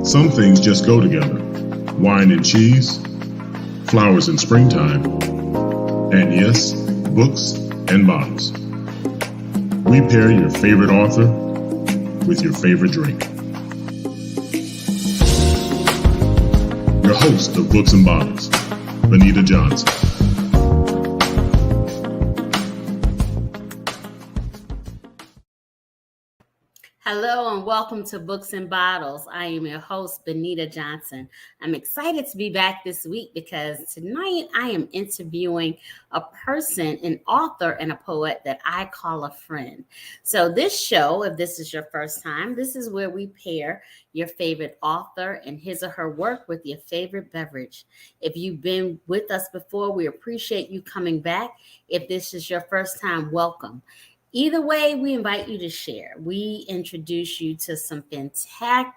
Some things just go together. Wine and cheese, flowers in springtime, and yes, books and bottles. We pair your favorite author with your favorite drink. Your host of Books and Bottles, Benita Johnson. Hello and welcome to Books and Bottles. I am your host, Benita Johnson. I'm excited to be back this week because tonight I am interviewing a person, an author and a poet that I call a friend. So this show, if this is your first time, this is where we pair your favorite author and his or her work with your favorite beverage. If you've been with us before, we appreciate you coming back. If this is your first time, welcome. Either way, we invite you to share. We introduce you to some fantabulous,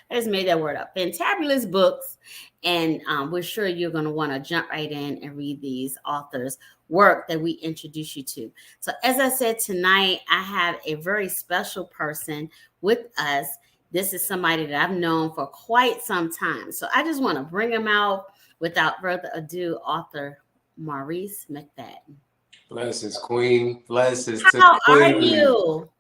I just made that word up, fantabulous books. And we're sure you're going to want to jump right in and read these authors' work that we introduce you to. So as I said, tonight, I have a very special person with us. This is somebody that I've known for quite some time. So I just want to bring him out without further ado, author Maurice McFadden. Blessings, Queen. Blessings to How the Queen. are you?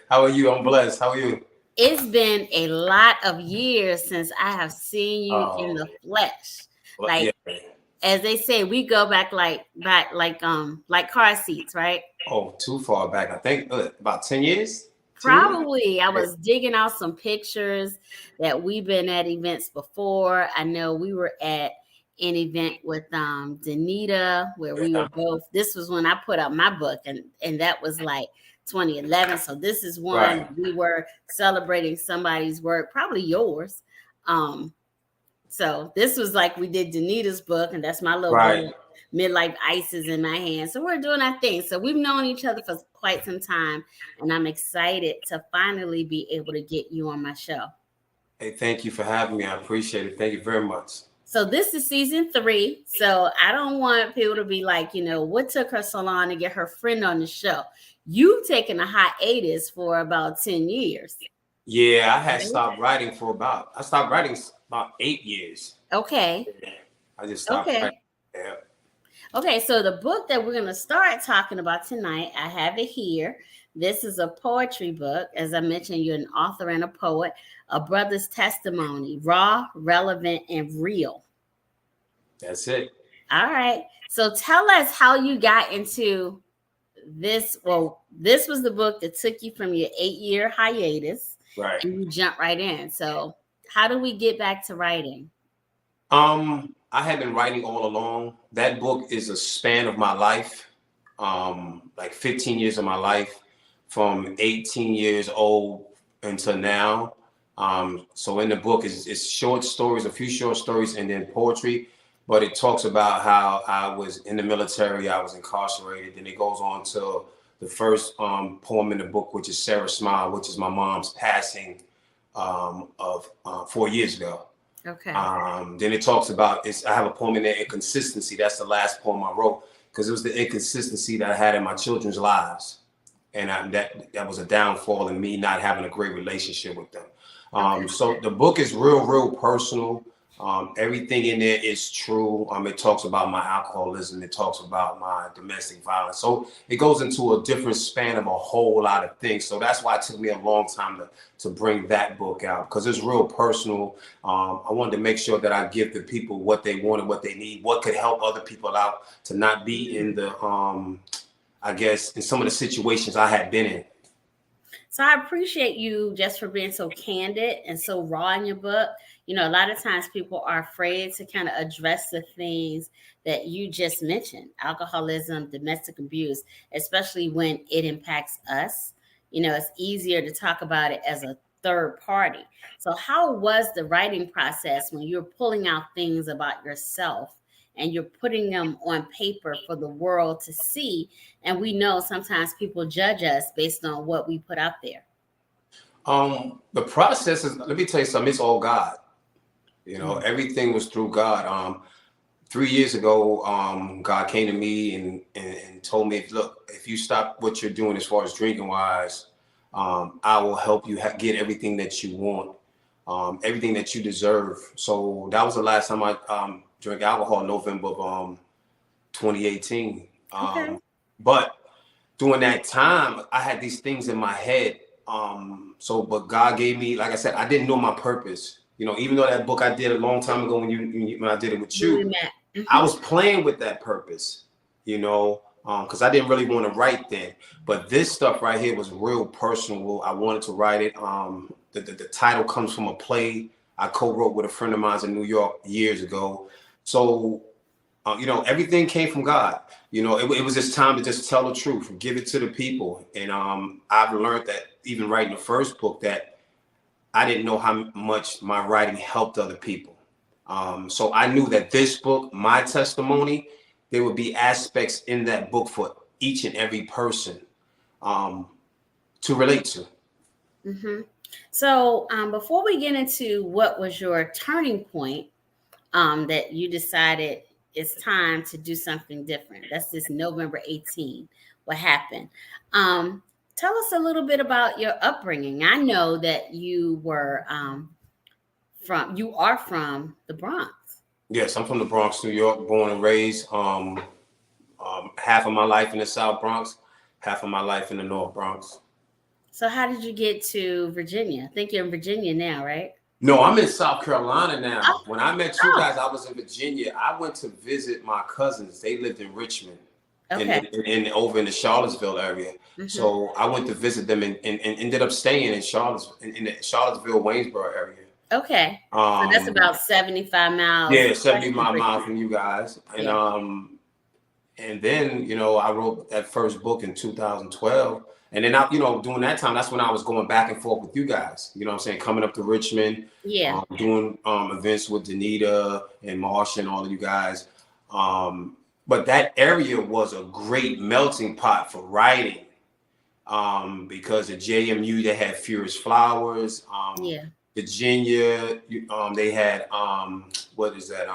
How are you? I'm blessed. How are you? It's been a lot of years since I have seen you in the flesh. Like, as they say, we go back like car seats, right? Oh, too far back. I think about 10 years. Probably. I was digging out some pictures that we've been at events before. I know we were at an event with Danita where we were both. This was when I put out my book, and that was like 2011. So this is one we were celebrating somebody's work, probably yours. So this was like we did Danita's book, and that's my little book, Midlife Ices in my hand. So we're doing our thing. So we've known each other for quite some time, and I'm excited to finally be able to get you on my show. Hey, thank you for having me. I appreciate it. Thank you very much. So this is season 3. So I don't want people to be like, what took her so long to get her friend on the show? You've taken a hiatus for about 10 years. Yeah, I had stopped writing about 8 years. Okay. I just stopped writing. Yeah. Okay, so the book that we're going to start talking about tonight, I have it here. This is a poetry book. As I mentioned, you're an author and a poet. A Brother's Testimony, raw, relevant, and real. That's it. All right. So tell us how you got into this. Well, this was the book that took you from your 8-year hiatus. Right. And you jumped right in. So how do we get back to writing? I had been writing all along. That book is a span of my life, like 15 years of my life, from 18 years old until now. So in the book is short stories, a few short stories, and then poetry. But it talks about how I was in the military, I was incarcerated. Then it goes on to the first poem in the book, which is Sarah Smile, which is my mom's passing of 4 years ago. Okay. Then it talks about, I have a poem in there, Inconsistency. That's the last poem I wrote, because it was the inconsistency that I had in my children's lives. And that was a downfall in me not having a great relationship with them. So the book is real personal. Everything in there is true. It talks about my alcoholism. It talks about my domestic violence. So it goes into a different span of a whole lot of things. So that's why it took me a long time to bring that book out, because it's real personal. I wanted to make sure that I give the people what they wanted, what they need, what could help other people out to not be in the, I guess, in some of the situations I had been in. So I appreciate you just for being so candid and so raw in your book. A lot of times people are afraid to kind of address the things that you just mentioned, alcoholism, domestic abuse, especially when it impacts us. It's easier to talk about it as a third party. So how was the writing process when you're pulling out things about yourself and you're putting them on paper for the world to see? And we know sometimes people judge us based on what we put out there. The process is, let me tell you something, it's all God. Everything was through God. 3 years ago, God came to me and told me, look, if you stop what you're doing as far as drinking wise, I will help you get everything that you want, everything that you deserve. So that was the last time I drank alcohol, November of 2018. Okay. But during that time, I had these things in my head. But God gave me, like I said, I didn't know my purpose. You know, even though that book I did a long time ago when I did it with When we you, met. I was playing with that purpose, you know, because I didn't really want to write then. But this stuff right here was real personal. I wanted to write it. The title comes from a play I co-wrote with a friend of mine in New York years ago. So, you know, everything came from God. You know, it was just time to just tell the truth, give it to the people. And I've learned that even writing the first book that I didn't know how much my writing helped other people. So I knew that this book, my testimony, there would be aspects in that book for each and every person to relate to. Mm-hmm. So before we get into what was your turning point, that you decided it's time to do something different. That's this November 18. What happened? Tell us a little bit about your upbringing. I know that you are from the Bronx. Yes, I'm from the Bronx, New York, born and raised. Half of my life in the South Bronx, half of my life in the North Bronx. So how did you get to Virginia? I think you're in Virginia now, right? No, I'm in South Carolina now. When I met you Oh, guys, I was in Virginia. I went to visit my cousins. They lived in Richmond okay. and over in the Charlottesville area. Mm-hmm. So I went to visit them and ended up staying in in the Charlottesville, Waynesboro area. Okay. So that's about 75 miles. Yeah, west 70 of miles Richmond. from you guys. Yeah. And then, you know, I wrote that first book in 2012. And then, during that time, that's when I was going back and forth with you guys. You know what I'm saying? Coming up to Richmond, Yeah. doing events with Danita and Marsha and all of you guys. But that area was a great melting pot for writing because at JMU, they had Furious Flowers. Yeah. Virginia, they had, what is that?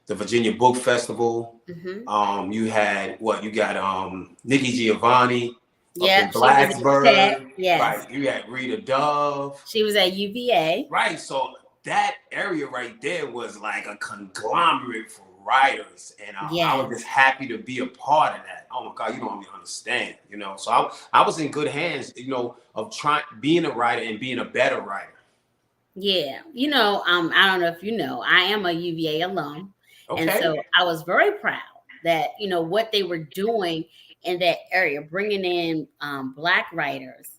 The Virginia Book Festival. Mm-hmm. You had you got Nikki Giovanni up in Yep. She was at Tech. Blacksburg. Yes. Right. You had Rita Dove. She was at UVA. Right. So that area right there was like a conglomerate for writers. And I was Yes. just happy to be a part of that. Oh my God, you don't even understand, you know. So I was in good hands, you know, of being a writer and being a better writer. Yeah. I don't know if you know, I am a UVA alum. And Okay. so I was very proud that, what they were doing in that area, bringing in Black writers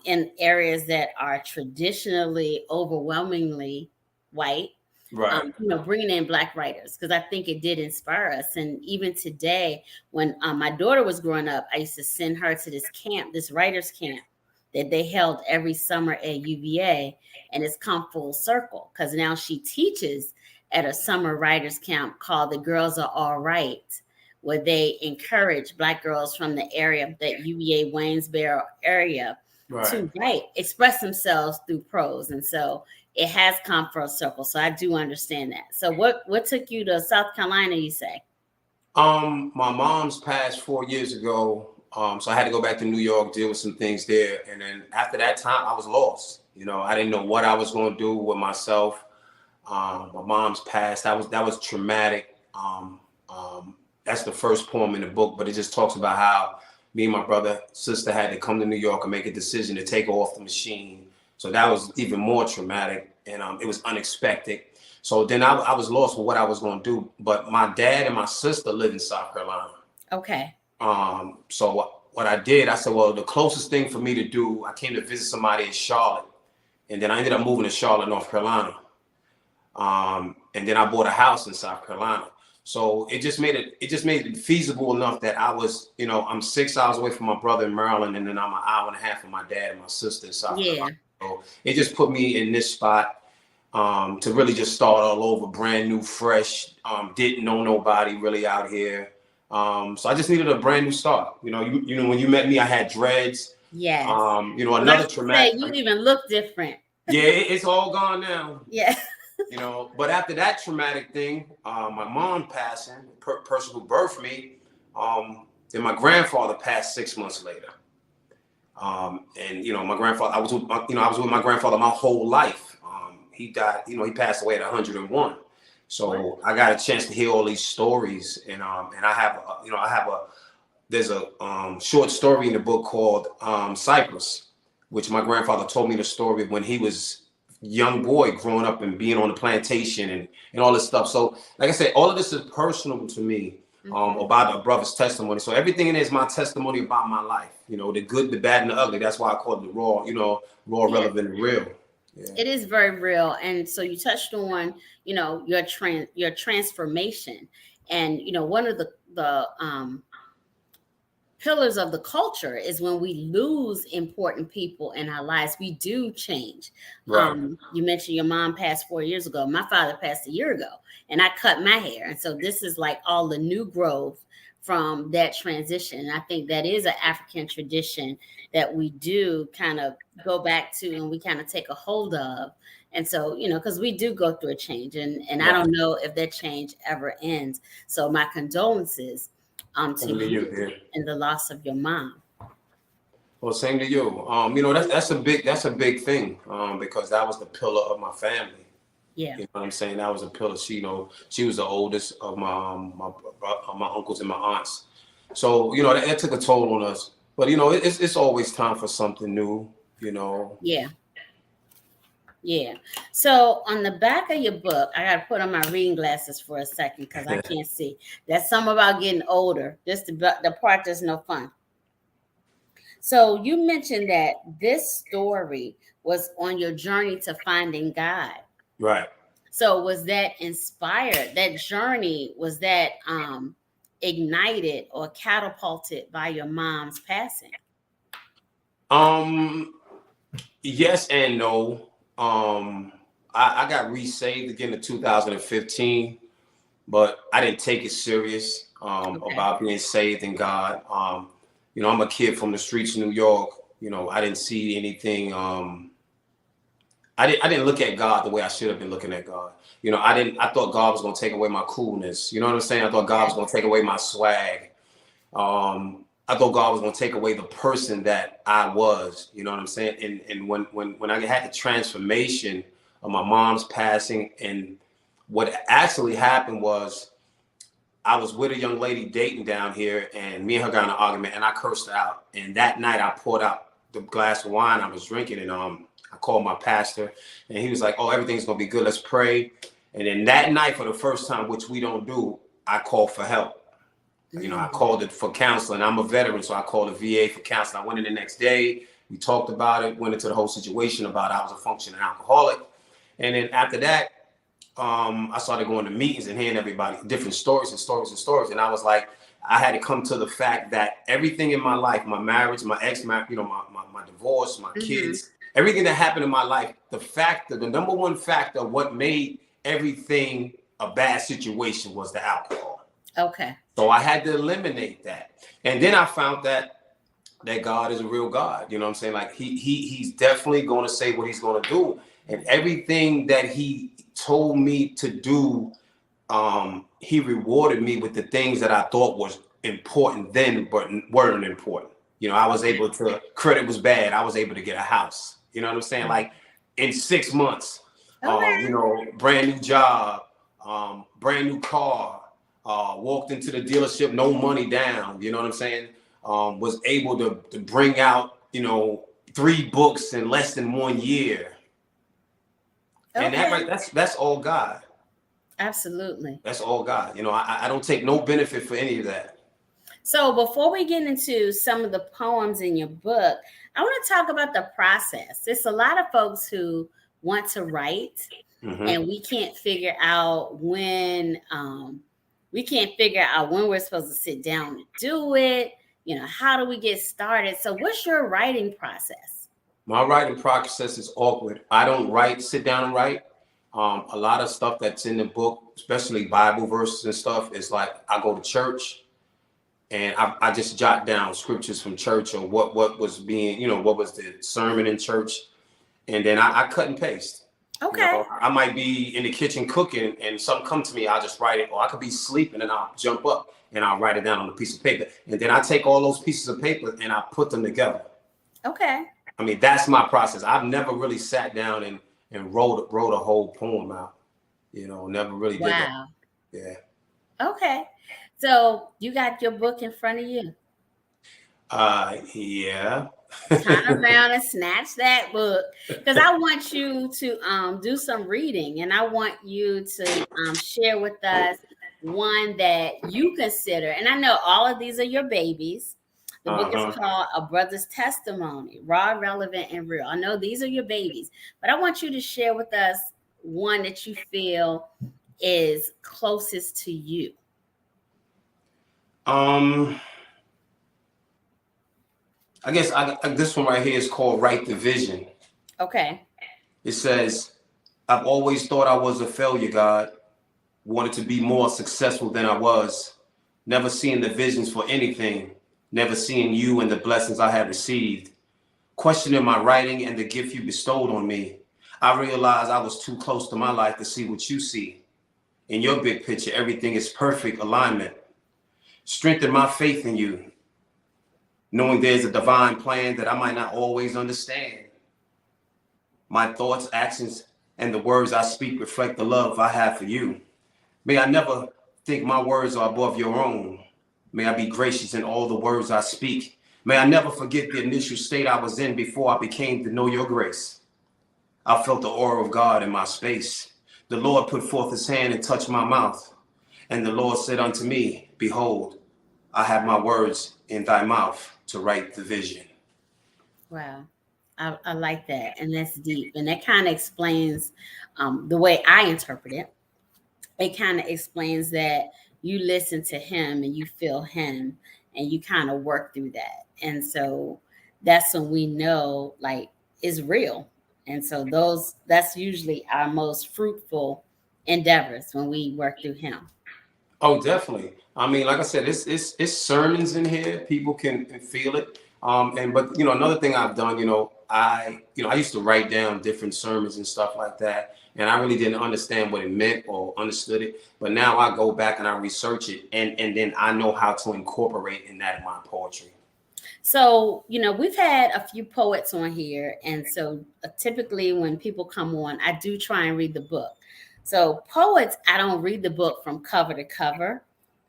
in areas that are traditionally overwhelmingly white, Right. bringing in Black writers, because I think it did inspire us. And even today, when my daughter was growing up, I used to send her to this camp, this writers camp that they held every summer at UVA. And it's come full circle because now she teaches at a summer writers camp called The Girls Are All Right, where they encourage Black girls from the area, that UVA Waynesboro area, to write, express themselves through prose. And so it has come full circle. So I do understand that. So what took you to South Carolina, you say? My mom's passed 4 years ago. So I had to go back to New York, deal with some things there. And then after that time, I was lost. You know, I didn't know what I was going to do with myself. My mom's passed. That was traumatic. That's the first poem in the book, but it just talks about how me and my sister had to come to New York and make a decision to take her off the machine. So that was even more traumatic, and it was unexpected. So then I was lost for what I was going to do. But my dad and my sister live in South Carolina. Okay. So what I did, I said, well, the closest thing for me to do, I came to visit somebody in Charlotte, and then I ended up moving to Charlotte, North Carolina. And then I bought a house in South Carolina. So it just made it feasible enough that I was, I'm 6 hours away from my brother in Maryland, and then I'm an hour and a half from my dad and my sister in South Carolina. So it just put me in this spot to really just start all over, brand new, fresh. Didn't know nobody really out here. So I just needed a brand new start. You know, when you met me, I had dreads. Yes. Another traumatic. You even look different. Yeah, it's all gone now. Yeah. But after that traumatic thing, my mom passing, person who birthed me, then my grandfather passed 6 months later. And you know, my grandfather, I was with my grandfather my whole life. He died, you know, he passed away at 101. So I got a chance to hear all these stories, and I have, there's a short story in the book called Cypress, which my grandfather told me the story of when he was a young boy growing up and being on the plantation and all this stuff. So like I said, all of this is personal to me, about a brother's testimony. So everything in it is my testimony about my life, you know, the good, the bad, and the ugly. That's why I call it the raw, you know, raw, relevant, and real. Yeah. It is very real. And so you touched on, you know, your transformation. And, you know, one of the pillars of the culture is when we lose important people in our lives, we do change. Right. You mentioned your mom passed 4 years ago. My father passed a year ago, and I cut my hair. And so this is like all the new growth from that transition. And I think that is an African tradition that we do kind of go back to and we kind of take a hold of. And so, you know, because we do go through a change, and Right. I don't know if that change ever ends. So my condolences to you and the loss of your mom. Well, same to you. You know, that's a big thing, because that was the pillar of my family. Yeah. You know what I'm saying? That was a pillar. She, you know, she was the oldest of my uncles and my aunts. So, you know, that took a toll on us. But, you know, it's always time for something new, you know. Yeah. Yeah. So on the back of your book, I got to put on my reading glasses for a second because I can't see. That's something about getting older. Just the part that's no fun. So you mentioned that this story was on your journey to finding God. Right. So was that inspired? That journey, was that ignited or catapulted by your mom's passing? Yes and no. I got resaved again in 2015, but I didn't take it serious about being saved in God. You know, I'm a kid from the streets of New York. You know, I didn't see anything. I didn't look at God the way I should have been looking at God. You know, I thought God was going to take away my coolness. You know what I'm saying? I thought God was going to take away my swag. I thought God was going to take away the person that I was, you know what I'm saying? And when I had the transformation of my mom's passing, and what actually happened was I was with a young lady dating down here, and me and her got in an argument, and I cursed her out. And that night I poured out the glass of wine I was drinking, and I called my pastor, and he was like, "Oh, everything's going to be good. Let's pray." And then that night, for the first time, which we don't do, I called for help. You know, I called it for counseling. I'm a veteran, so I called the VA for counseling. I went in the next day. We talked about it, went into the whole situation about I was a functioning alcoholic. And then after that, I started going to meetings and hearing everybody different stories. And I was like, I had to come to the fact that everything in my life, my marriage, my you know, my divorce, my kids, everything that happened in my life, the number one factor of what made everything a bad situation was the alcohol. Okay. So I had to eliminate that. And then I found that God is a real God. You know what I'm saying? Like he's definitely going to say what he's going to do. And everything that he told me to do, he rewarded me with the things that I thought was important then, but weren't important. You know, I was able to, credit was bad. I was able to get a house. You know what I'm saying? Like in 6 months, you know, brand new job, brand new car. Walked into the dealership, no money down, you know what I'm saying? Was able to bring out, you know, 3 books in less than 1 year. And that's all God. Absolutely. That's all God. You know, I don't take no benefit for any of that. So before we get into some of the poems in your book, I want to talk about the process. There's a lot of folks who want to write, and we can't figure out when we're supposed to sit down and do it. You know, how do we get started? So what's your writing process? My writing process is awkward. I don't sit down and write. A lot of stuff that's in the book, especially Bible verses and stuff, is like I go to church and I just jot down scriptures from church or what was being, you know, what was the sermon in church. And then I cut and paste. Okay. You know, I might be in the kitchen cooking and something come to me, I'll just write it. Or I could be sleeping and I'll jump up and I'll write it down on a piece of paper. And then I take all those pieces of paper and I put them together. Okay. I mean, that's my process. I've never really sat down and wrote a whole poem out. Never really did that. Wow. Yeah. Okay. So you got your book in front of you. Yeah. Turn around and snatch that book, because I want you to do some reading, and I want you to share with us one that you consider. And I know all of these are your babies. The book is Uh-huh. called A Brother's Testimony, Raw, Relevant, and Real. I know these are your babies, but I want you to share with us one that you feel is closest to you. I guess this one right here is called Write the Vision. Okay. It says, I've always thought I was a failure, God. Wanted to be more successful than I was. Never seeing the visions for anything. Never seeing you and the blessings I had received. Questioning my writing and the gift you bestowed on me. I realized I was too close to my life to see what you see. In your big picture, everything is perfect alignment. Strengthen my faith in you, knowing there's a divine plan that I might not always understand. My thoughts, actions, and the words I speak reflect the love I have for you. May I never think my words are above your own. May I be gracious in all the words I speak. May I never forget the initial state I was in before I became to know your grace. I felt the aura of God in my space. The Lord put forth his hand and touched my mouth. And the Lord said unto me, behold, I have my words in thy mouth to write the vision. Wow. I like that. And that's deep. And that kind of explains the way I interpret it. It kind of explains that you listen to him and you feel him and you kind of work through that. And so that's when we know like is real. And so that's usually our most fruitful endeavors when we work through him. Oh, definitely. I mean, like I said, it's sermons in here. People can feel it. But another thing I've done, I used to write down different sermons and stuff like that, and I really didn't understand what it meant or understood it. But now I go back and I research it, and then I know how to incorporate in my poetry. So, we've had a few poets on here. And so typically when people come on, I do try and read the book. So poets, I don't read the book from cover to cover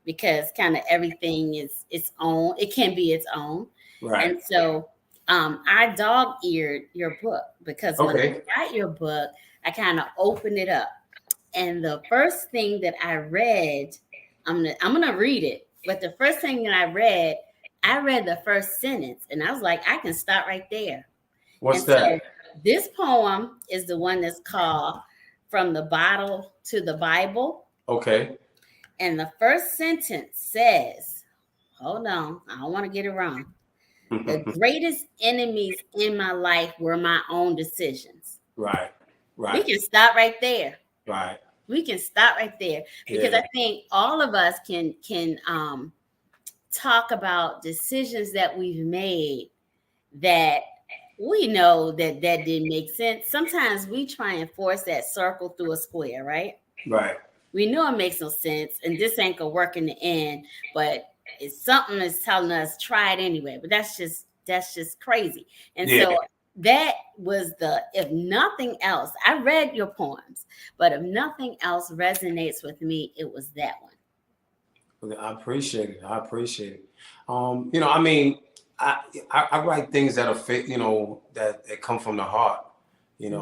because kind of everything is its own. It can be its own. Right. And so I dog-eared your book because when I Okay. got your book, I kind of opened it up. And the first thing that I read, I'm gonna read it. But the first thing that I read the first sentence and I was like, I can stop right there. What's And that? so this poem is the one that's called From the Bottle to the Bible. Okay. And the first sentence says, hold on, I don't want to get it wrong. The greatest enemies in my life were my own decisions. Right. Right. We can stop right there. Right. We can stop right there because I think all of us can talk about decisions that we've made that we know that didn't make sense. Sometimes we try and force that circle through a square, right? Right. We know it makes no sense and this ain't gonna work in the end, but it's something that's telling us try it anyway. But that's just crazy. And so that was if nothing else, I read your poems, but if nothing else resonates with me, it was that one. I appreciate it. I appreciate it. I mean, I write things that are that come from the heart, and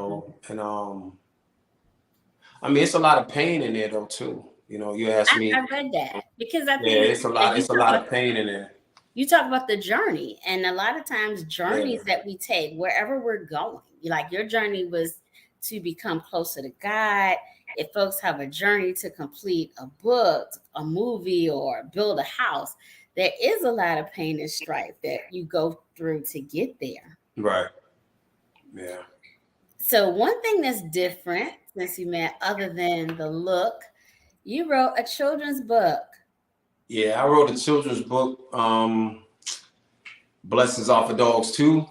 I mean, it's a lot of pain in there though too. You asked me. I read that because I think it's a lot. It's a lot of pain in there. You talk about the journey, and a lot of times journeys that we take wherever we're going, like your journey was to become closer to God. If folks have a journey to complete a book, a movie, or build a house, there is a lot of pain and strife that you go through to get there. Right. Yeah. So one thing that's different since you met, other than the look, you wrote a children's book. Yeah, I wrote a children's book, Blessings Off of Dogs too.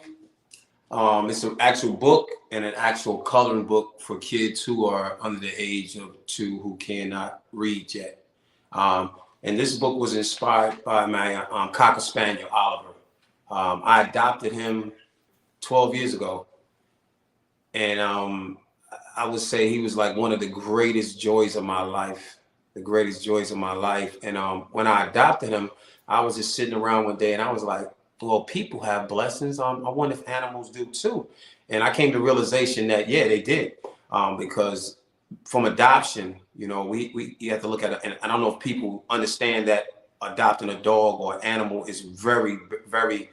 It's an actual book and an actual coloring book for kids who are under the age of 2 who cannot read yet. And this book was inspired by my Cocker Spaniel, Oliver. I adopted him 12 years ago. And I would say he was like one of the greatest joys of my life, the greatest joys of my life. And when I adopted him, I was just sitting around one day and I was like, well, people have blessings. I wonder if animals do too. And I came to realization that, yeah, they did. Because from adoption, you know, you have to look at it. And I don't know if people understand that adopting a dog or animal is very, very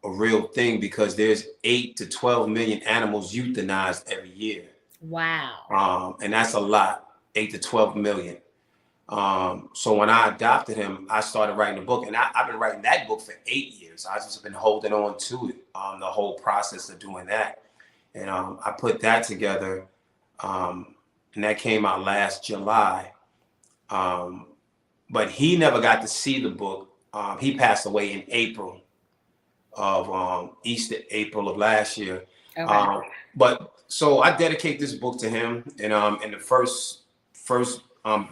a real thing, because there's 8 to 12 million animals euthanized every year. Wow. And that's a lot, 8 to 12 million. So when I adopted him, I started writing a book, and I've been writing that book for 8 years. I've just been holding on to it, the whole process of doing that. And I put that together, and that came out last July. But he never got to see the book. He passed away in April of April of last year. Okay. But so I dedicate this book to him, and in the first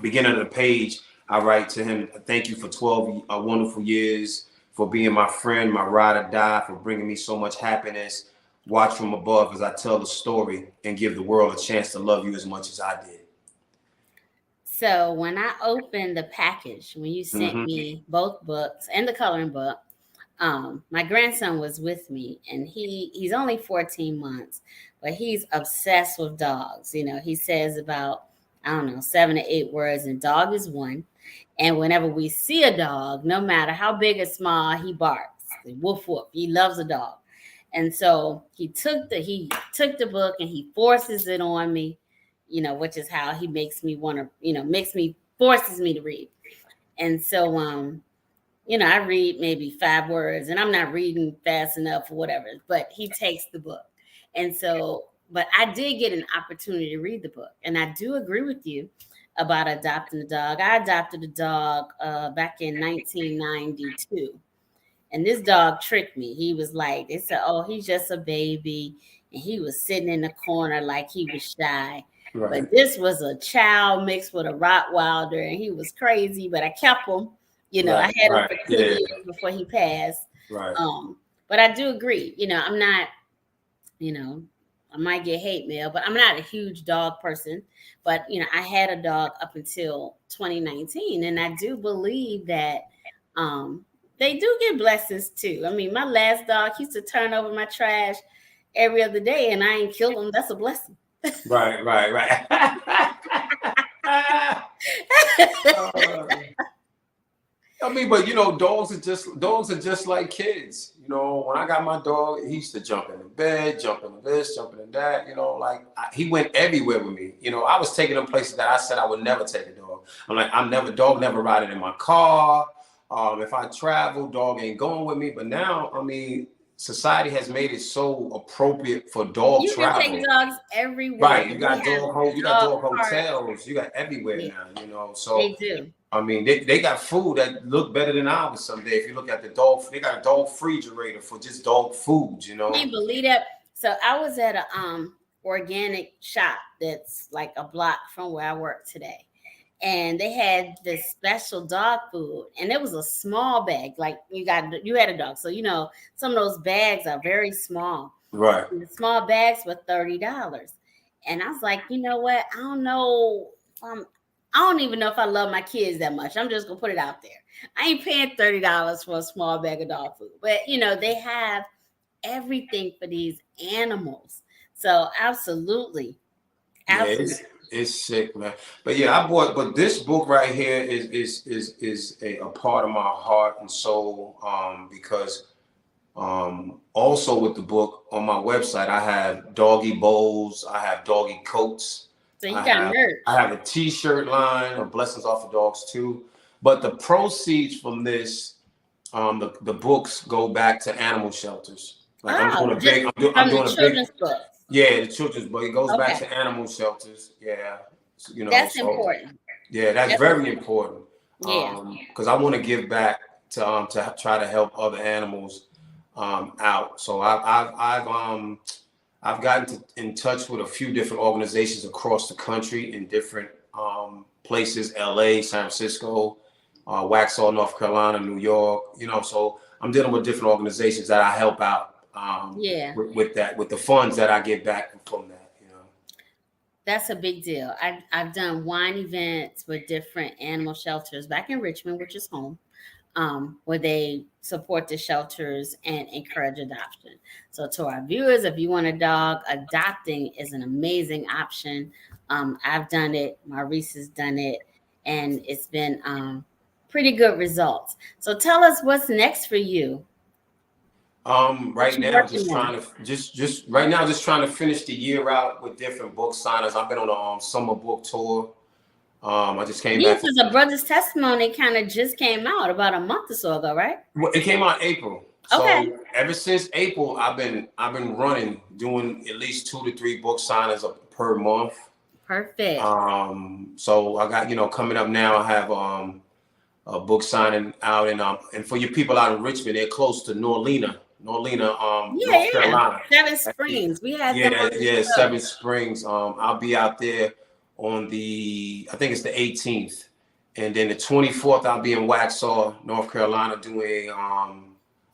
beginning of the page, I write to him, thank you for 12 wonderful years, for being my friend, my ride or die, for bringing me so much happiness. Watch from above as I tell the story and give the world a chance to love you as much as I did. So when I opened the package, when you sent me both books and the coloring book, my grandson was with me, and he's only 14 months, but he's obsessed with dogs. You know, he says about, I don't know, 7 to 8 words, and dog is one. And whenever we see a dog, no matter how big or small, he barks. Woof woof. He loves a dog. And so he took the book and he forces it on me, you know, which is how he makes me want to, you know, forces me to read. And so you know, I read maybe 5 words, and I'm not reading fast enough or whatever, but he takes the book. And so, but I did get an opportunity to read the book. And I do agree with you about adopting a dog. I adopted a dog back in 1992. And this dog tricked me. He was like, they said, oh, he's just a baby. And he was sitting in the corner like he was shy. Right. But this was a child mixed with a Rottweiler, and he was crazy, but I kept him. You know, Right, I had him right, for 10 years before he passed. Right. But I do agree. You know, I'm not, you know, I might get hate mail, but I'm not a huge dog person. But, you know, I had a dog up until 2019. And I do believe that they do get blessings too. I mean, my last dog used to turn over my trash every other day, and I ain't killed him. That's a blessing. Right. I mean, but you know, dogs are just like kids. You know, when I got my dog, he used to jump in the bed, jump into this, jump into that. You know, like he went everywhere with me. You know, I was taking him places that I said I would never take a dog. I'm like, dog never riding in my car. If I travel, dog ain't going with me. But now, I mean, society has made it so appropriate for dog travel. You can take dogs everywhere. Right, you got dog hotels, you got everywhere now. You know, so they do. I mean, they got food that look better than ours someday. If you look at the dog, they got a dog refrigerator for just dog foods, you know. Can you believe that? So I was at a organic shop that's like a block from where I work today. And they had this special dog food, and it was a small bag. Like you had a dog, so you know some of those bags are very small. Right. And the small bags were $30, and I was like, you know what? I don't know. I don't even know if I love my kids that much. I'm just gonna put it out there. I ain't paying $30 for a small bag of dog food, but you know they have everything for these animals. So absolutely. Yeah, it's sick, man. But yeah, but this book right here is a part of my heart and soul, because also with the book on my website, I have doggy bowls, I have doggy coats. So you got merch. I have a t-shirt line of blessings off of dogs too. But the proceeds from this, the books go back to animal shelters. Like I'm doing a children's book. Yeah, the children's book. It goes back to animal shelters. Yeah, you know that's important. Yeah, that's very important. Yeah, because I want to give back to try to help other animals out. So I've gotten in touch with a few different organizations across the country in different places: LA, San Francisco, Waxhaw, North Carolina, New York. You know, so I'm dealing with different organizations that I help out. Yeah. with the funds that I get back from that, you know. That's a big deal. I've done wine events with different animal shelters back in Richmond, which is home, where they support the shelters and encourage adoption. So to our viewers, if you want a dog, adopting is an amazing option. I've done it. Maurice has done it, and it's been pretty good results. So tell us what's next for you. Right You now, working just on? trying to just trying to finish the year out with different book signings. I've been on a summer book tour. I just came Yeah, back. because a brother's testimony kind of just came out about a month or so ago, right? It came out April. Okay. So ever since April, I've been running, doing at least 2 to 3 book signings per month. Perfect. So I got, coming up now, I have a book signing out and for you people out in Richmond, they're close to North Carolina. Seven Springs. We had them on the Yeah, show. Seven Springs. I'll be out there on I think it's the 18th. And then the 24th, I'll be in Waxhaw, North Carolina, doing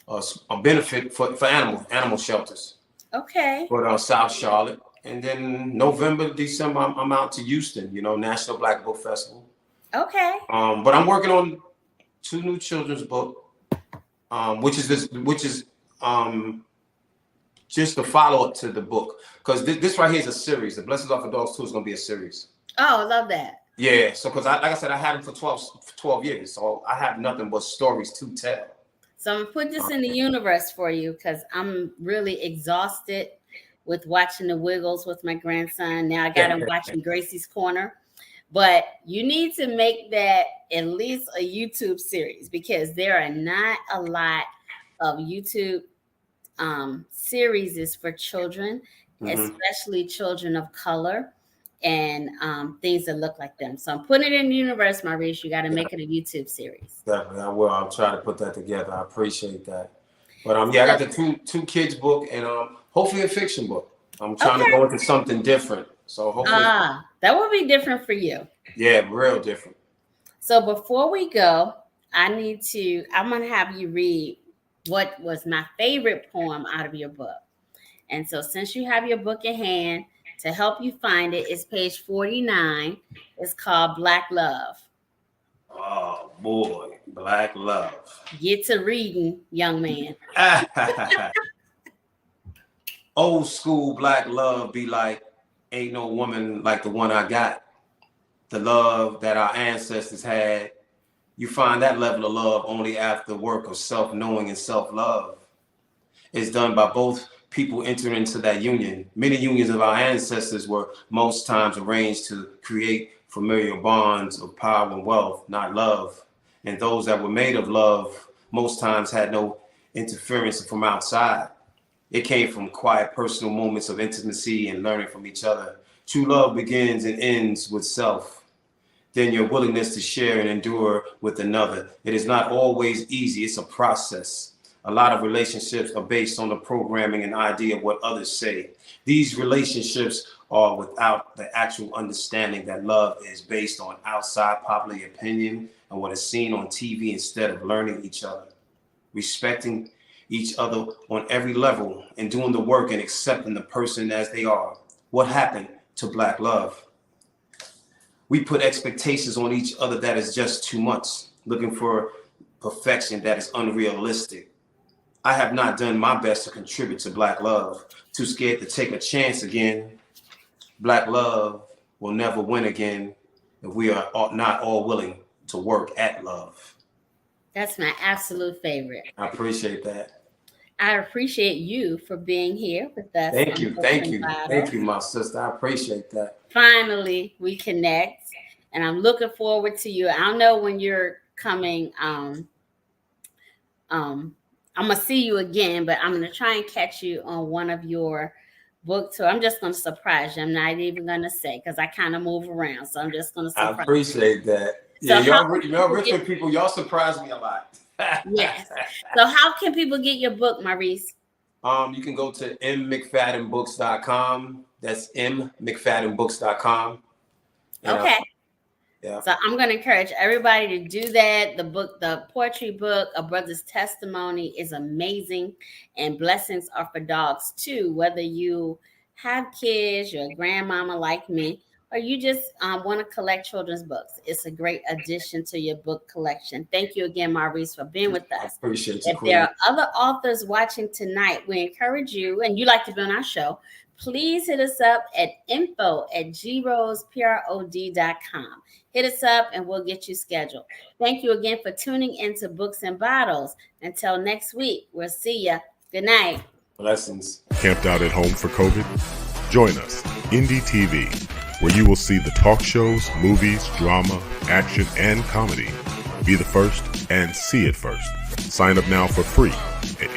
a benefit for animal shelters. Okay. For South Charlotte. And then November, December, I'm out to Houston, National Black Book Festival. Okay. But I'm working on 2 new children's books, which is just a follow-up to the book. Because this right here is a series. The Blessings Are for Dogs 2 is going to be a series. Oh, I love that. Yeah, so because like I said, I had them for 12 years. So I have nothing but stories to tell. So I'm going to put this in the universe for you because I'm really exhausted with watching the Wiggles with my grandson. Now I got him watching Gracie's Corner. But you need to make that at least a YouTube series because there are not a lot of YouTube series for children, especially children of color and things that look like them. So I'm putting it in the universe, Maurice. You got to make it a YouTube series. Definitely, I will. I'll try to put that together. I appreciate that. But I got the two kids book and hopefully a fiction book. I'm trying to go into something different. So hopefully that will be different for you. Yeah, real different. So before we go, I'm going to have you read what was my favorite poem out of your book. And so since you have your book in hand, to help you find it, it's page 49. It's called Black Love. Oh, boy. Black Love. Get to reading, young man. Old school black love be like, ain't no woman like the one I got. The love that our ancestors had. You find that level of love only after the work of self-knowing and self-love. It's done by both people entering into that union. Many unions of our ancestors were most times arranged to create familiar bonds of power and wealth, not love. And those that were made of love most times had no interference from outside. It came from quiet personal moments of intimacy and learning from each other. True love begins and ends with self. Then your willingness to share and endure with another. It is not always easy. It's a process. A lot of relationships are based on the programming and idea of what others say. These relationships are without the actual understanding that love is based on outside popular opinion and what is seen on TV instead of learning each other, respecting each other on every level and doing the work and accepting the person as they are. What happened to Black love? We put expectations on each other that is just too much, looking for perfection that is unrealistic. I have not done my best to contribute to Black love, too scared to take a chance again. Black love will never win again if we are not all willing to work at love. That's my absolute favorite. I appreciate that. I appreciate you for being here with us. Thank you, my sister. I appreciate that. Finally, we connect, and I'm looking forward to you. I don't know when you're coming. I'm gonna see you again, but I'm gonna try and catch you on one of your book tour. I'm just gonna surprise you. I'm not even gonna say because I kind of move around, so I'm just gonna surprise. I appreciate that. So yeah, y'all Richmond people, y'all surprise me a lot. Yes. So how can people get your book, Maurice? You can go to mcfaddenbooks.com. That's mcfaddenbooks.com. And, okay. Yeah. So I'm going to encourage everybody to do that. The poetry book, A Brother's Testimony, is amazing. And Blessings Are for Dogs too. Whether you have kids, you're a grandmama like me, or you just want to collect children's books, it's a great addition to your book collection. Thank you again, Maurice, for being with us. I appreciate you, If Queen. there are other authors watching tonight, we encourage you, and you like to be on our show, please hit us up at info@groseprod.com. Hit us up and we'll get you scheduled. Thank you again for tuning into Books and Bottles. Until next week, we'll see ya. Good night. Blessings. Camped out at home for COVID? Join us, Indie TV, where you will see the talk shows, movies, drama, action, and comedy. Be the first and see it first. Sign up now for free